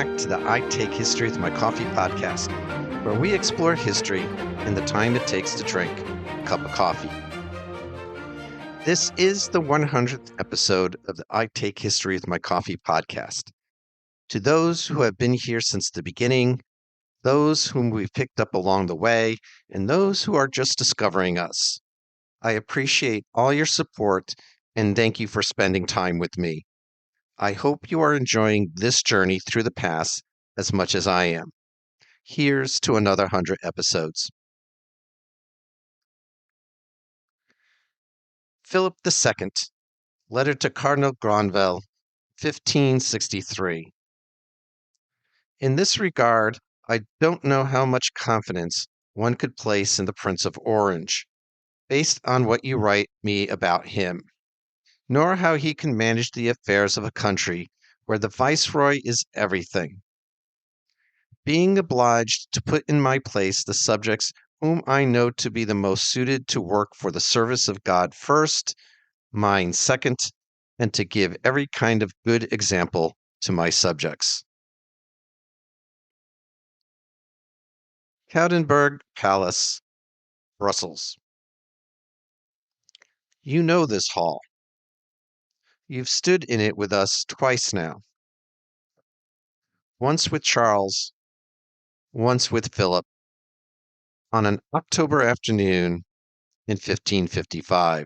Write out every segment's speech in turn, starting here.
back to the I Take History with My Coffee podcast, where we explore history in the time it takes to drink a cup of coffee. This is the 100th episode of the I Take History with My Coffee podcast. To those who have been here since the beginning, those whom we've picked up along the way, and those who are just discovering us, I appreciate all your support and thank you for spending time with me. I hope you are enjoying this journey through the past as much as I am. Here's to another 100 episodes. Philip II, letter to Cardinal Granvelle, 1563. In this regard, I don't know how much confidence one could place in the Prince of Orange, based on what you write me about him, nor how he can manage the affairs of a country where the viceroy is everything. Being obliged to put in my place the subjects whom I know to be the most suited to work for the service of God first, mine second, and to give every kind of good example to my subjects. Coudenberg Palace, Brussels. You know this hall. You've stood in it with us twice now. Once with Charles, once with Philip, on an October afternoon in 1555.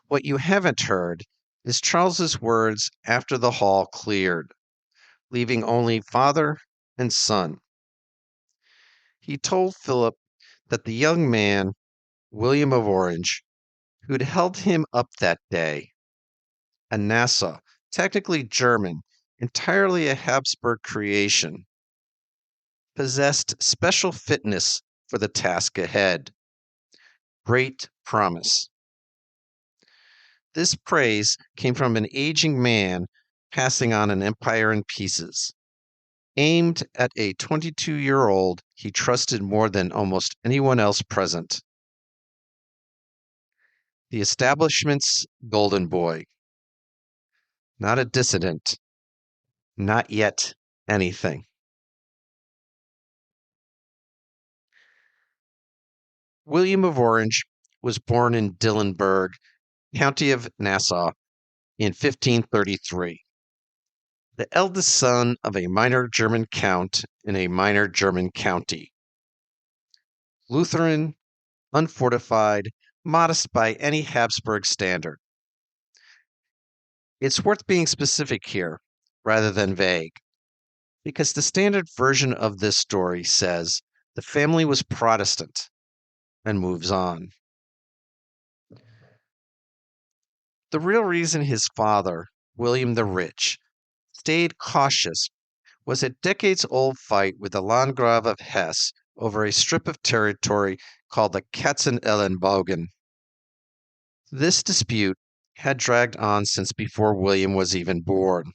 What you haven't heard is Charles's words after the hall cleared, leaving only father and son. He told Philip that the young man, William of Orange, who'd held him up that day, a Nassau, technically German, entirely a Habsburg creation, possessed special fitness for the task ahead. Great promise. This praise came from an aging man passing on an empire in pieces, aimed at a 22-year-old he trusted more than almost anyone else present. The establishment's golden boy. Not a dissident. Not yet anything. William of Orange was born in Dillenburg, County of Nassau, in 1533. The eldest son of a minor German count in a minor German county. Lutheran, unfortified, modest by any Habsburg standard. It's worth being specific here, rather than vague, because the standard version of this story says the family was Protestant and moves on. The real reason his father, William the Rich, stayed cautious was a decades-old fight with the Landgrave of Hesse over a strip of territory called the Katzenellenbogen. This dispute had dragged on since before William was even born,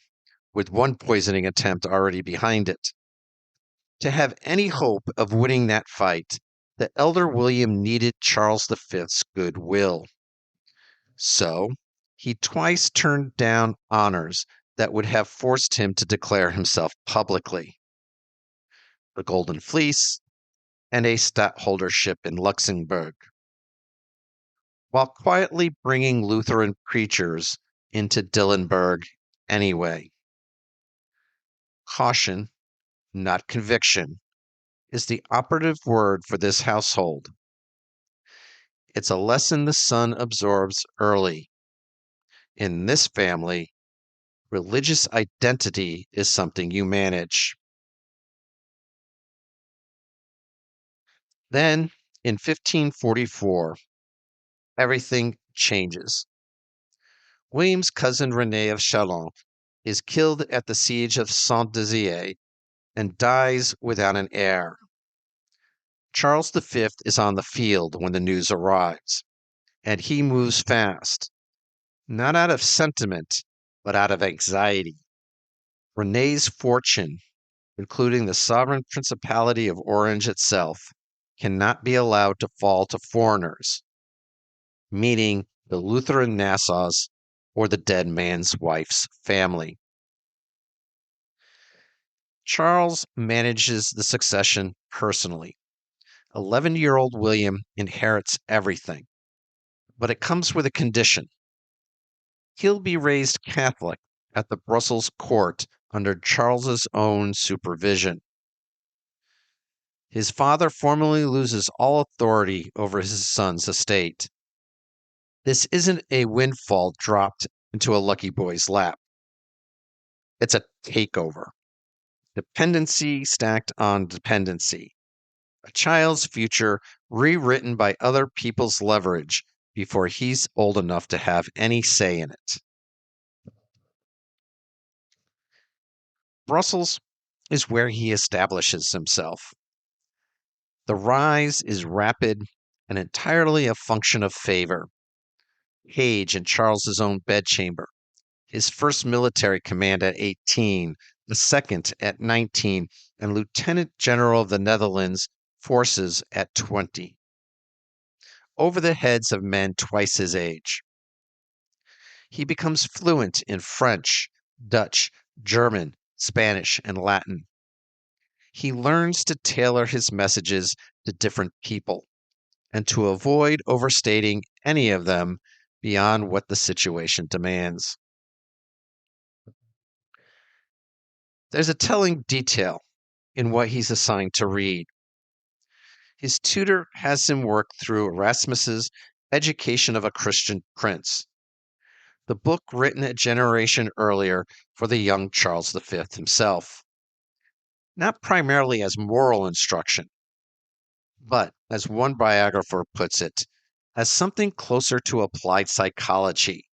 with one poisoning attempt already behind it. To have any hope of winning that fight, the elder William needed Charles V's goodwill. So, he twice turned down honors that would have forced him to declare himself publicly. The Golden Fleece and a stadtholdership in Luxembourg, while quietly bringing Lutheran preachers into Dillenburg anyway. Caution, not conviction, is the operative word for this household. It's a lesson the son absorbs early. In this family, religious identity is something you manage. Then, in 1544, everything changes. William's cousin René of Chalon is killed at the siege of Saint-Dizier and dies without an heir. Charles V is on the field when the news arrives, and he moves fast, not out of sentiment, but out of anxiety. René's fortune, including the sovereign principality of Orange itself, cannot be allowed to fall to foreigners, meaning the Lutheran Nassaus or the dead man's wife's family. Charles manages the succession personally. 11-year-old William inherits everything, but it comes with a condition. He'll be raised Catholic at the Brussels court under Charles's own supervision. His father formally loses all authority over his son's estate. This isn't a windfall dropped into a lucky boy's lap. It's a takeover. Dependency stacked on dependency. A child's future rewritten by other people's leverage before he's old enough to have any say in it. Brussels is where he establishes himself. The rise is rapid and entirely a function of favor. Age in Charles's own bedchamber, his first military command at 18, the second at 19, and Lieutenant General of the Netherlands forces at 20. Over the heads of men twice his age. He becomes fluent in French, Dutch, German, Spanish, and Latin. He learns to tailor his messages to different people and to avoid overstating any of them beyond what the situation demands. There's a telling detail in what he's assigned to read. His tutor has him work through Erasmus's Education of a Christian Prince, the book written a generation earlier for the young Charles V himself. Not primarily as moral instruction, but, as one biographer puts it, as something closer to applied psychology.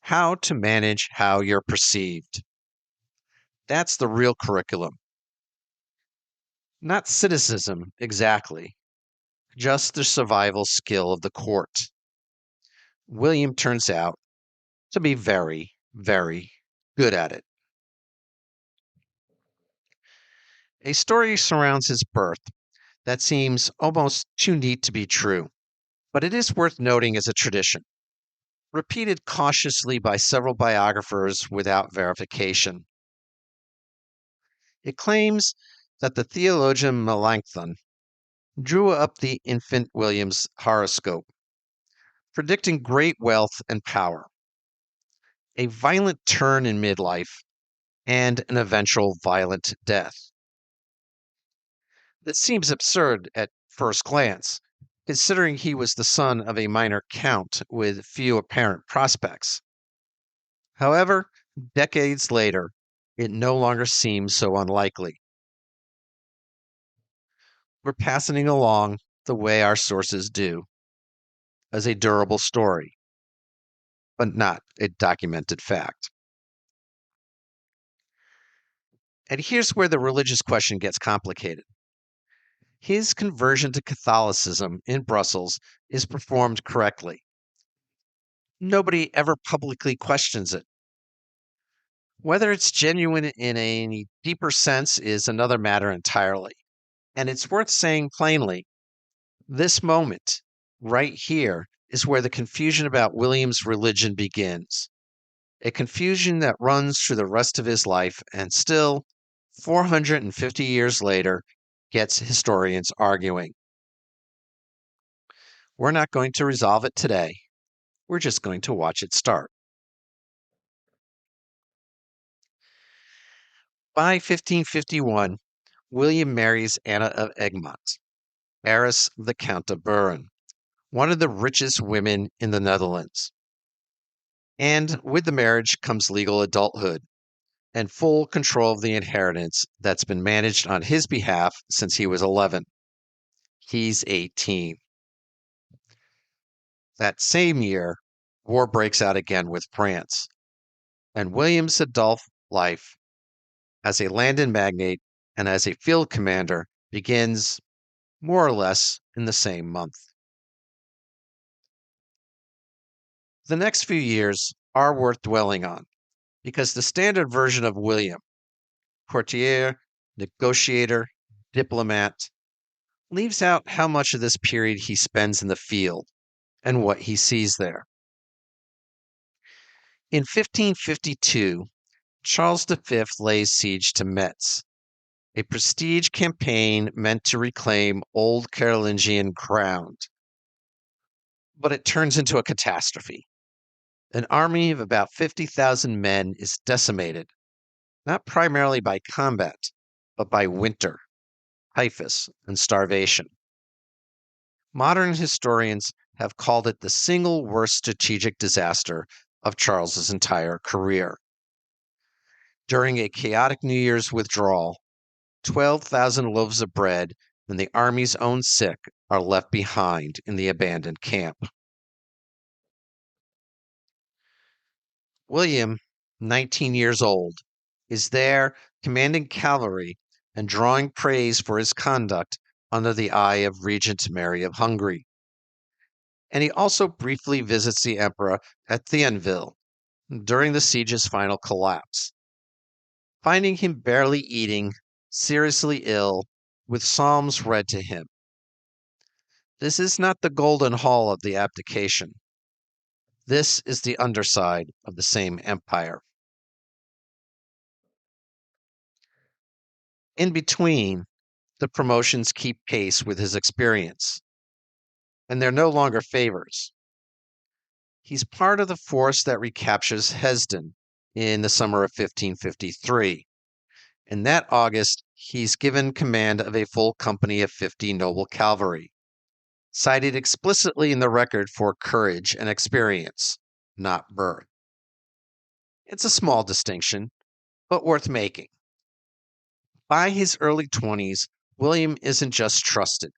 How to manage how you're perceived. That's the real curriculum. Not cynicism, exactly, just the survival skill of the court. William turns out to be very, very good at it. A story surrounds his birth that seems almost too neat to be true, but it is worth noting as a tradition, repeated cautiously by several biographers without verification. It claims that the theologian Melanchthon drew up the infant William's horoscope, predicting great wealth and power, a violent turn in midlife, and an eventual violent death. That seems absurd at first glance, considering he was the son of a minor count with few apparent prospects. However, decades later, it no longer seems so unlikely. We're passing along the way our sources do, as a durable story, but not a documented fact. And here's where the religious question gets complicated. His conversion to Catholicism in Brussels is performed correctly. Nobody ever publicly questions it. Whether it's genuine in any deeper sense is another matter entirely. And it's worth saying plainly, this moment, right here, is where the confusion about William's religion begins. A confusion that runs through the rest of his life and still, 450 years later, gets historians arguing. We're not going to resolve it today. We're just going to watch it start. By 1551, William marries Anna of Egmont, heiress of the Count of Buren, one of the richest women in the Netherlands. And with the marriage comes legal adulthood and full control of the inheritance that's been managed on his behalf since he was 11. He's 18. That same year, war breaks out again with France, and William's adult life as a landed magnate and as a field commander begins more or less in the same month. The next few years are worth dwelling on because the standard version of William, courtier, negotiator, diplomat, leaves out how much of this period he spends in the field and what he sees there. In 1552, Charles V lays siege to Metz, a prestige campaign meant to reclaim old Carolingian ground. But it turns into a catastrophe. An army of about 50,000 men is decimated, not primarily by combat, but by winter, typhus, and starvation. Modern historians have called it the single worst strategic disaster of Charles's entire career. During a chaotic New Year's withdrawal, 12,000 loaves of bread and the army's own sick are left behind in the abandoned camp. William, 19 years old, is there commanding cavalry and drawing praise for his conduct under the eye of Regent Mary of Hungary. And he also briefly visits the emperor at Thionville during the siege's final collapse, finding him barely eating, seriously ill, with psalms read to him. This is not the golden hall of the abdication. This is the underside of the same empire. In between, the promotions keep pace with his experience, and they're no longer favors. He's part of the force that recaptures Hesdin in the summer of 1553. In that August, he's given command of a full company of 50 noble cavalry, cited explicitly in the record for courage and experience, not birth. It's a small distinction, but worth making. By his early 20s, William isn't just trusted.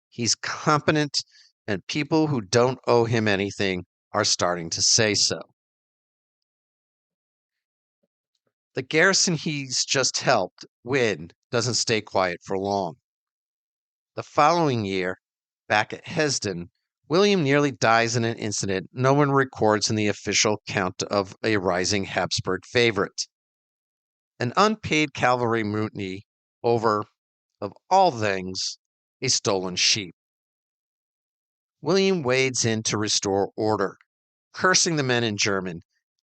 He's competent, and people who don't owe him anything are starting to say so. The garrison he's just helped win doesn't stay quiet for long. The following year, back at Hesdin, William nearly dies in an incident no one records in the official count of a rising Habsburg favorite. An unpaid cavalry mutiny over, of all things, a stolen sheep. William wades in to restore order, cursing the men in German,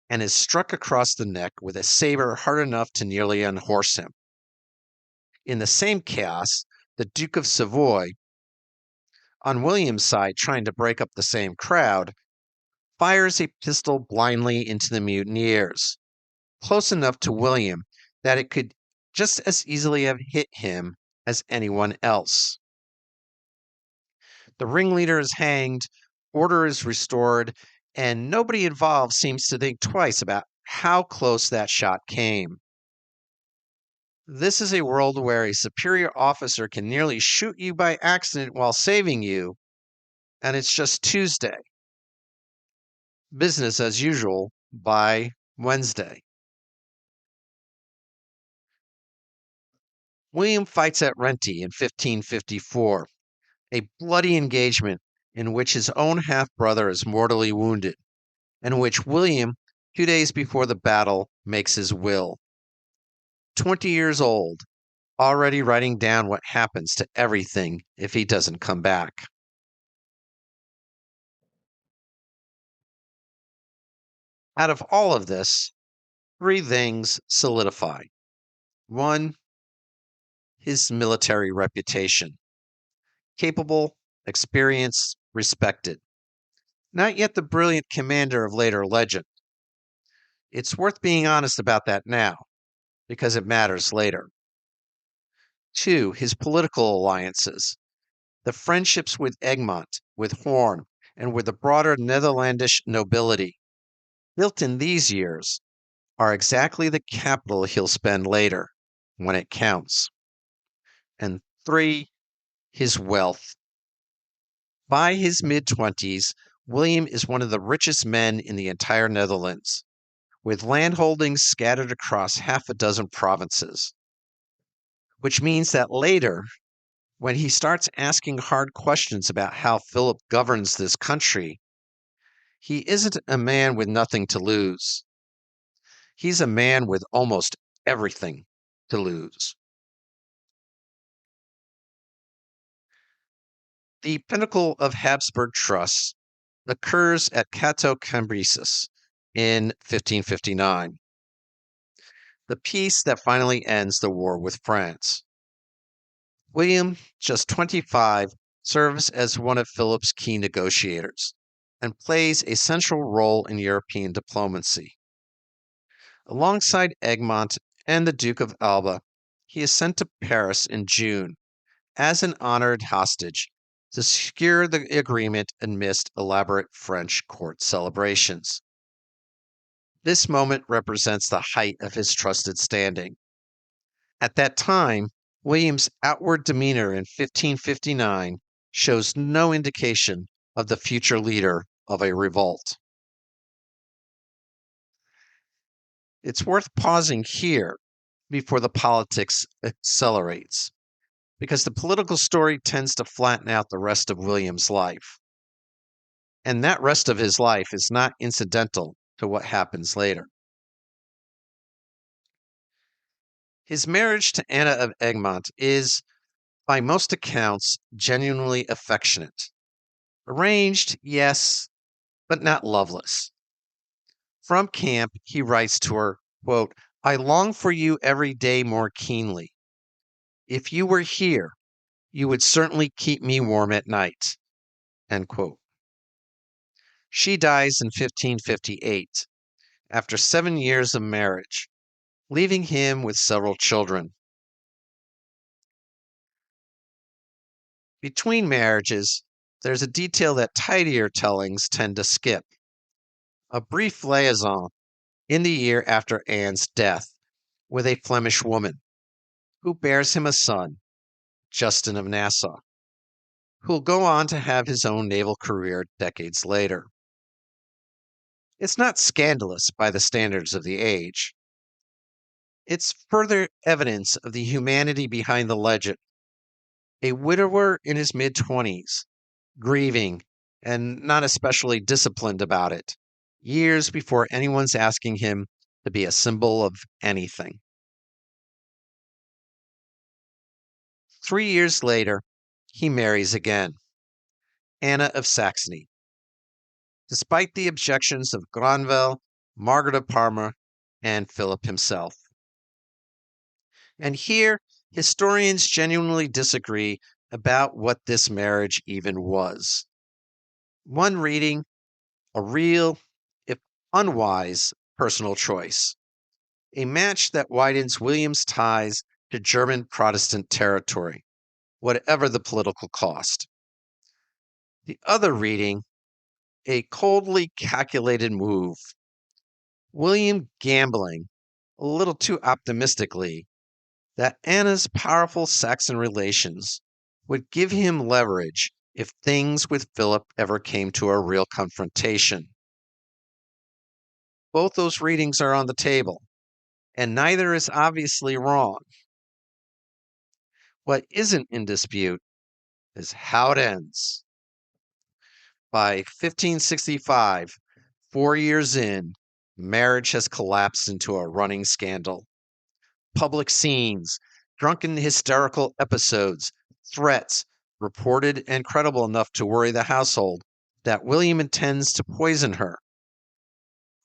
and is struck across the neck with a saber hard enough to nearly unhorse him. In the same chaos, the Duke of Savoy, on William's side trying to break up the same crowd, fires a pistol blindly into the mutineers, close enough to William that it could just as easily have hit him as anyone else. The ringleader is hanged, order is restored, and nobody involved seems to think twice about how close that shot came. This is a world where a superior officer can nearly shoot you by accident while saving you, and it's just Tuesday. Business as usual by Wednesday. William fights at Renty in 1554, a bloody engagement in which his own half-brother is mortally wounded, and in which William, 2 days before the battle, makes his will. 20 years old, already writing down what happens to everything if he doesn't come back. Out of all of this, 3 things solidify. 1, his military reputation. Capable, experienced, respected. Not yet the brilliant commander of later legend. It's worth being honest about that now, because it matters later. 2, his political alliances. The friendships with Egmont, with Horn, and with the broader Netherlandish nobility, built in these years, are exactly the capital he'll spend later, when it counts. And 3, his wealth. By his mid-20s, William is one of the richest men in the entire Netherlands, with landholdings scattered across half a dozen provinces. Which means that later, when he starts asking hard questions about how Philip governs this country, he isn't a man with nothing to lose. He's a man with almost everything to lose. The pinnacle of Habsburg trust occurs at Cateau-Cambrésis in 1559. the peace that finally ends the war with France. William, just 25, serves as one of Philip's key negotiators and plays a central role in European diplomacy. Alongside Egmont and the Duke of Alba, he is sent to Paris in June as an honored hostage to secure the agreement amidst elaborate French court celebrations. This moment represents the height of his trusted standing. At that time, William's outward demeanor in 1559 shows no indication of the future leader of a revolt. It's worth pausing here before the politics accelerates, because the political story tends to flatten out the rest of William's life. And that rest of his life is not incidental to what happens later. His marriage to Anna of Egmont is, by most accounts, genuinely affectionate. Arranged, yes, but not loveless. From camp, he writes to her, quote, "I long for you every day more keenly. If you were here, you would certainly keep me warm at night." End quote. She dies in 1558, after 7 years of marriage, leaving him with several children. Between marriages, there's a detail that tidier tellings tend to skip. A brief liaison in the year after Anne's death with a Flemish woman who bears him a son, Justin of Nassau, who'll go on to have his own naval career decades later. It's not scandalous by the standards of the age. It's further evidence of the humanity behind the legend. A widower in his mid-20s, grieving and not especially disciplined about it, years before anyone's asking him to be a symbol of anything. 3 years later, he marries again, Anna of Saxony, despite the objections of Granvelle, Margaret of Parma, and Philip himself. And here, historians genuinely disagree about what this marriage even was. One reading, a real, if unwise, personal choice. A match that widens William's ties to German Protestant territory, whatever the political cost. The other reading, a coldly calculated move. William gambling, a little too optimistically, that Anna's powerful Saxon relations would give him leverage if things with Philip ever came to a real confrontation. Both those readings are on the table, and neither is obviously wrong. What isn't in dispute is how it ends. By 1565, 4 years in, marriage has collapsed into a running scandal. Public scenes, drunken hysterical episodes, threats, reported and credible enough to worry the household that William intends to poison her.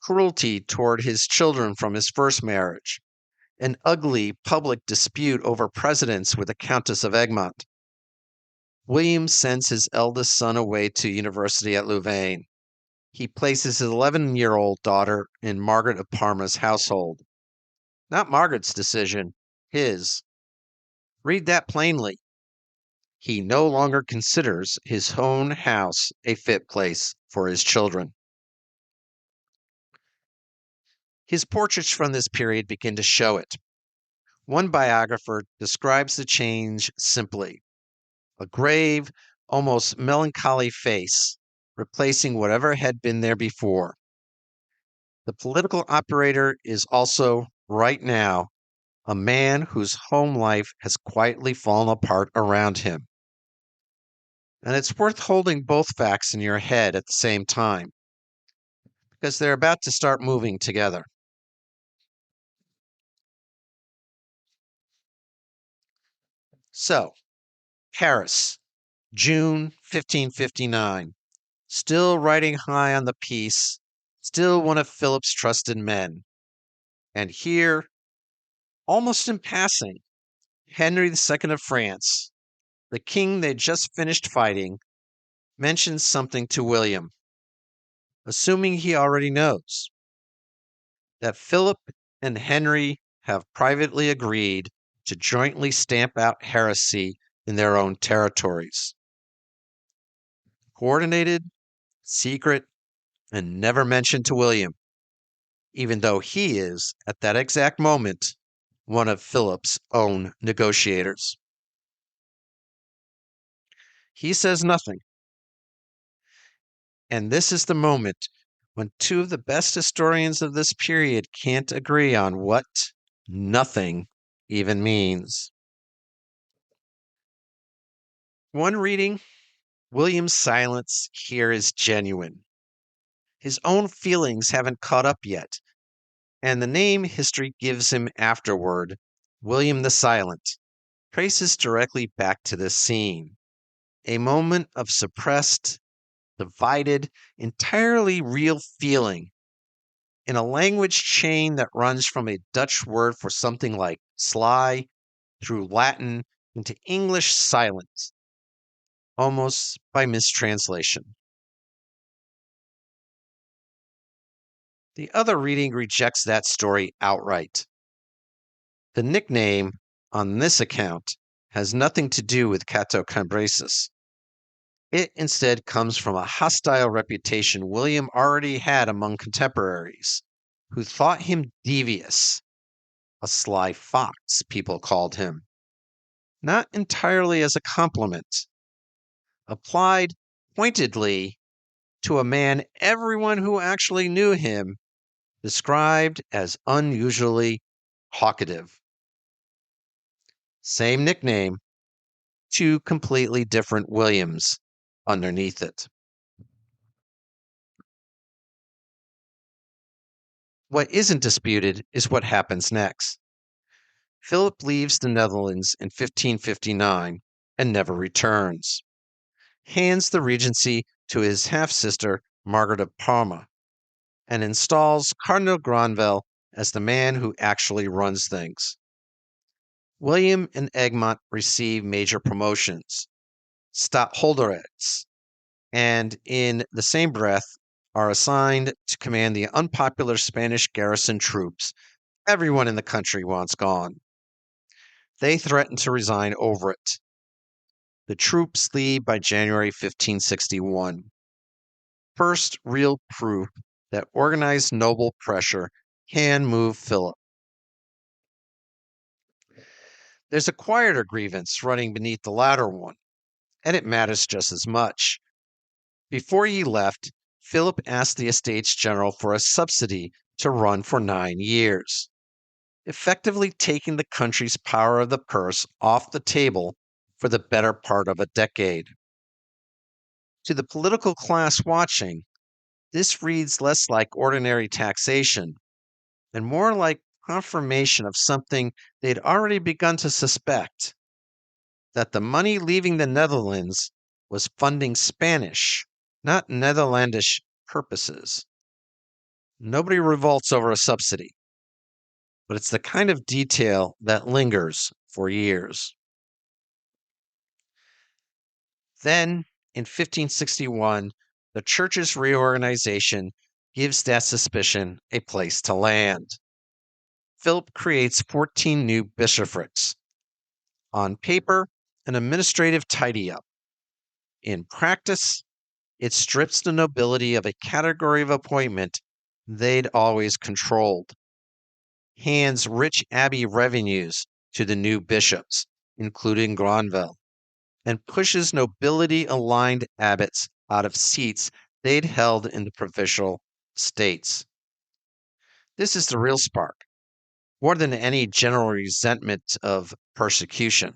Cruelty toward his children from his first marriage. An ugly public dispute over precedence with the Countess of Egmont. William sends his eldest son away to university at Louvain. He places his 11-year-old daughter in Margaret of Parma's household. Not Margaret's decision, his. Read that plainly. He no longer considers his own house a fit place for his children. His portraits from this period begin to show it. One biographer describes the change simply: a grave, almost melancholy face, replacing whatever had been there before. The political operator is also, right now, a man whose home life has quietly fallen apart around him. And it's worth holding both facts in your head at the same time, because they're about to start moving together. So, Paris, June 1559. Still riding high on the peace, still one of Philip's trusted men. And here, Almost in passing, Henry II of France, the king they just finished fighting, mentions something to William, assuming he already knows, that Philip and Henry have privately agreed to jointly stamp out heresy in their own territories. Coordinated, secret, and never mentioned to William, even though he is, at that exact moment, one of Philip's own negotiators. He says nothing. And this is the moment when two of the best historians of this period can't agree on what nothing even means. One reading, William's silence here is genuine. His own feelings haven't caught up yet, and the name history gives him afterward, William the Silent, traces directly back to this scene. A moment of suppressed, divided, entirely real feeling in a language chain that runs from a Dutch word for something like sly through Latin into English silence, almost by mistranslation. The other reading rejects that story outright. The nickname, on this account, has nothing to do with Cateau-Cambrésis. It instead comes from a hostile reputation William already had among contemporaries, who thought him devious. A sly fox, people called him. Not entirely as a compliment. Applied pointedly to a man everyone who actually knew him described as unusually talkative. Same nickname, two completely different Williams underneath it. What isn't disputed is what happens next. Philip leaves the Netherlands in 1559 and never returns. Hands the regency to his half-sister Margaret of Parma and installs Cardinal Granvelle as the man who actually runs things. William and Egmont receive major promotions, stadtholderats, and in the same breath are assigned to command the unpopular Spanish garrison troops everyone in the country wants gone. They threaten to resign over it. The troops leave by January 1561. First real proof that organized noble pressure can move Philip. There's a quieter grievance running beneath the latter one, and it matters just as much. Before he left, Philip asked the Estates General for a subsidy to run for 9 years, effectively taking the country's power of the purse off the table for the better part of a decade. To the political class watching, this reads less like ordinary taxation and more like confirmation of something they'd already begun to suspect, that the money leaving the Netherlands was funding Spanish, not Netherlandish purposes. Nobody revolts over a subsidy, but it's the kind of detail that lingers for years. Then, in 1561, the church's reorganization gives that suspicion a place to land. Philip creates 14 new bishoprics. On paper, an administrative tidy-up. In practice, it strips the nobility of a category of appointment they'd always controlled, hands rich abbey revenues to the new bishops, including Granvelle, and pushes nobility-aligned abbots out of seats they'd held in the provincial states. This is the real spark, more than any general resentment of persecution,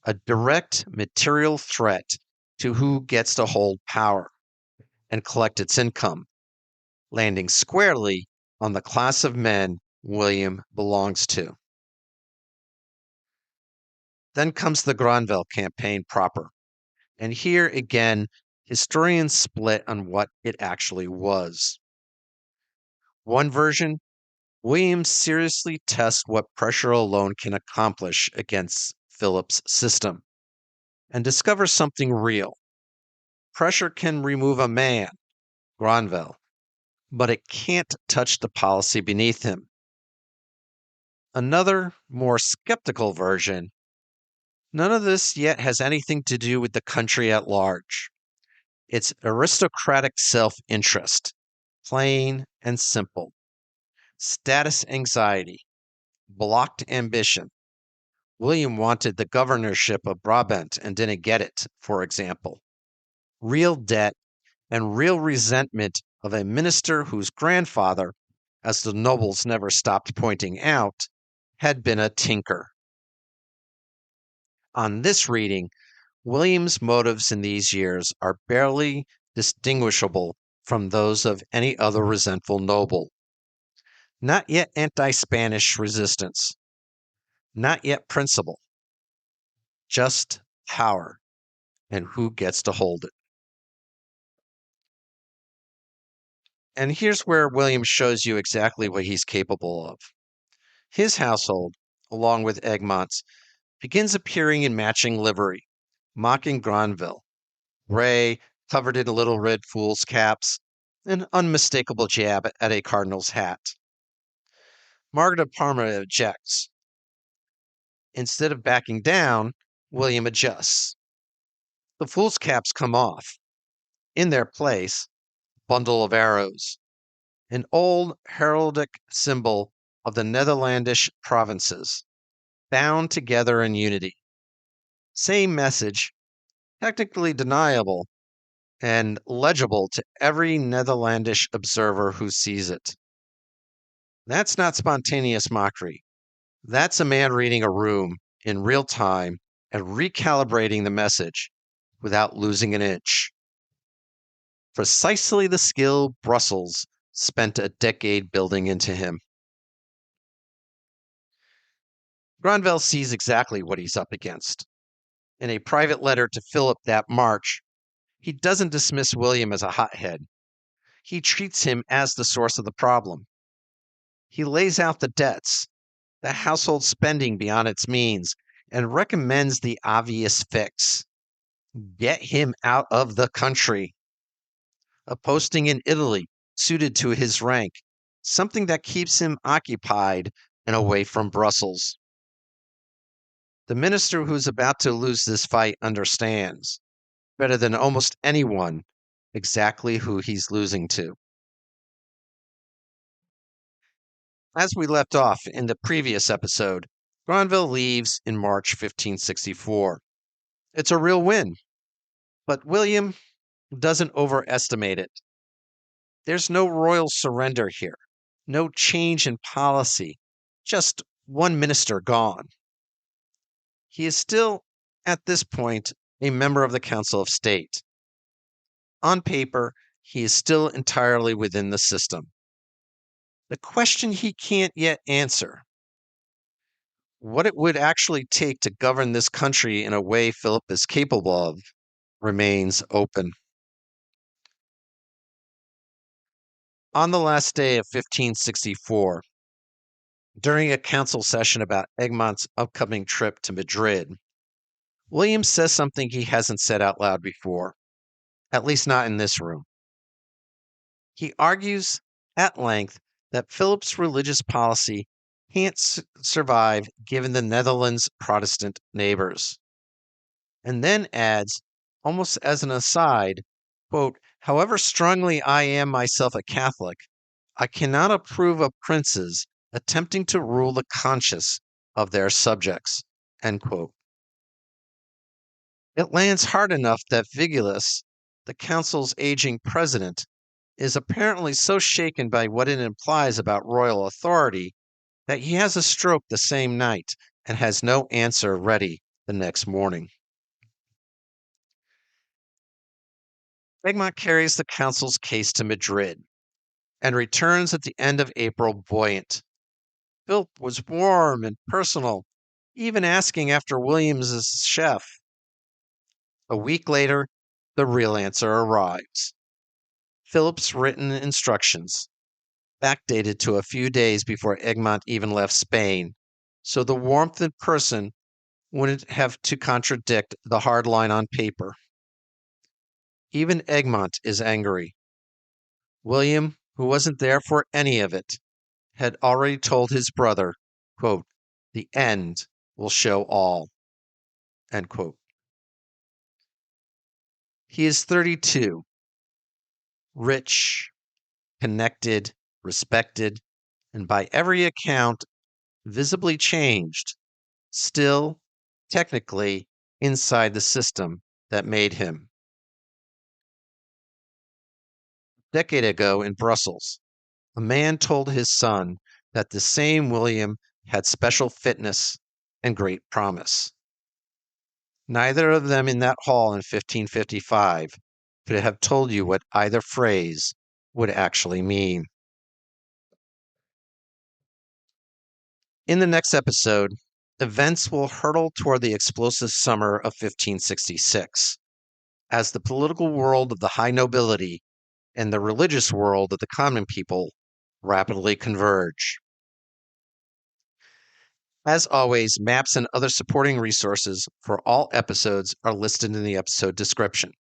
a direct material threat to who gets to hold power and collect its income, landing squarely on the class of men William belongs to. Then comes the Granvelle campaign proper, and here again, historians split on what it actually was. One version William seriously tests what pressure alone can accomplish against Philip's system and discovers something real. Pressure can remove a man, Granvelle, but it can't touch the policy beneath him. Another, more skeptical version: none of this yet has anything to do with the country at large. It's aristocratic self-interest, plain and simple. Status anxiety, blocked ambition. William wanted the governorship of Brabant and didn't get it, for example. Real debt and real resentment of a minister whose grandfather, as the nobles never stopped pointing out, had been a tinker. On this reading, William's motives in these years are barely distinguishable from those of any other resentful noble. Not yet anti-Spanish resistance, not yet principle, just power and who gets to hold it. And here's where William shows you exactly what he's capable of. His household, along with Egmont's, begins appearing in matching livery, mocking Granville, gray, covered in little red fool's caps, an unmistakable jab at a cardinal's hat. Margaret of Parma objects. Instead of backing down, William adjusts. The fool's caps come off. In their place, bundle of arrows, an old heraldic symbol of the Netherlandish provinces, bound together in unity. Same message, technically deniable and legible to every Netherlandish observer who sees it. That's not spontaneous mockery. That's a man reading a room in real time and recalibrating the message without losing an inch. Precisely the skill Brussels spent a decade building into him. Granvelle sees exactly what he's up against. In a private letter to Philip that March, he doesn't dismiss William as a hothead. He treats him as the source of the problem. He lays out the debts, the household spending beyond its means, and recommends the obvious fix: get him out of the country. A posting in Italy suited to his rank, something that keeps him occupied and away from Brussels. The minister who's about to lose this fight understands, better than almost anyone, exactly who he's losing to. As we left off in the previous episode, Granville leaves in March 1564. It's a real win, but William doesn't overestimate it. There's no royal surrender here, no change in policy, just one minister gone. He is still, at this point, a member of the Council of State. On paper, he is still entirely within the system. The question he can't yet answer: what it would actually take to govern this country in a way Philip is capable of, remains open. On the last day of 1564, during a council session about Egmont's upcoming trip to Madrid, William says something he hasn't said out loud before, at least not in this room. He argues at length that Philip's religious policy can't survive given the Netherlands' Protestant neighbors, and then adds, almost as an aside, quote, "However strongly I am myself a Catholic, I cannot approve of princes attempting to rule the conscience of their subjects," end quote. It lands hard enough that Vigulus, the council's aging president, is apparently so shaken by what it implies about royal authority that he has a stroke the same night and has no answer ready the next morning. Egmont carries the council's case to Madrid and returns at the end of April buoyant. Philip was warm and personal, even asking after William's chef. A week later, the real answer arrives: Philip's written instructions. backdated to a few days before Egmont even left Spain, so the warmth in person wouldn't have to contradict the hard line on paper. Even Egmont is angry. William, who wasn't there for any of it, had already told his brother, quote, "The end will show all," end quote. He is 32, rich, connected, respected, and by every account, visibly changed, still, technically, inside the system that made him. A decade ago in Brussels, a man told his son that the same William had special fitness and great promise. Neither of them in that hall in 1555 could have told you what either phrase would actually mean. In the next episode, events will hurtle toward the explosive summer of 1566 as the political world of the high nobility and the religious world of the common people rapidly converge. As always, maps and other supporting resources for all episodes are listed in the episode description.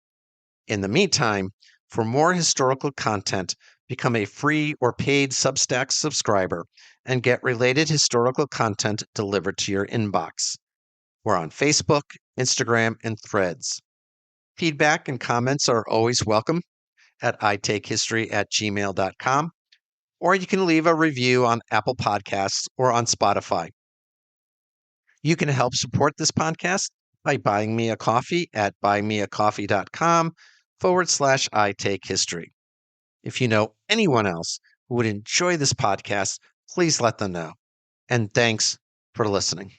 In the meantime, for more historical content, become a free or paid Substack subscriber and get related historical content delivered to your inbox. We're on Facebook, Instagram, and Threads. Feedback and comments are always welcome at itakehistory@gmail.com, or you can leave a review on Apple Podcasts or on Spotify. You can help support this podcast by buying me a coffee at buymeacoffee.com/itakehistory. If you know anyone else who would enjoy this podcast, please let them know. And thanks for listening.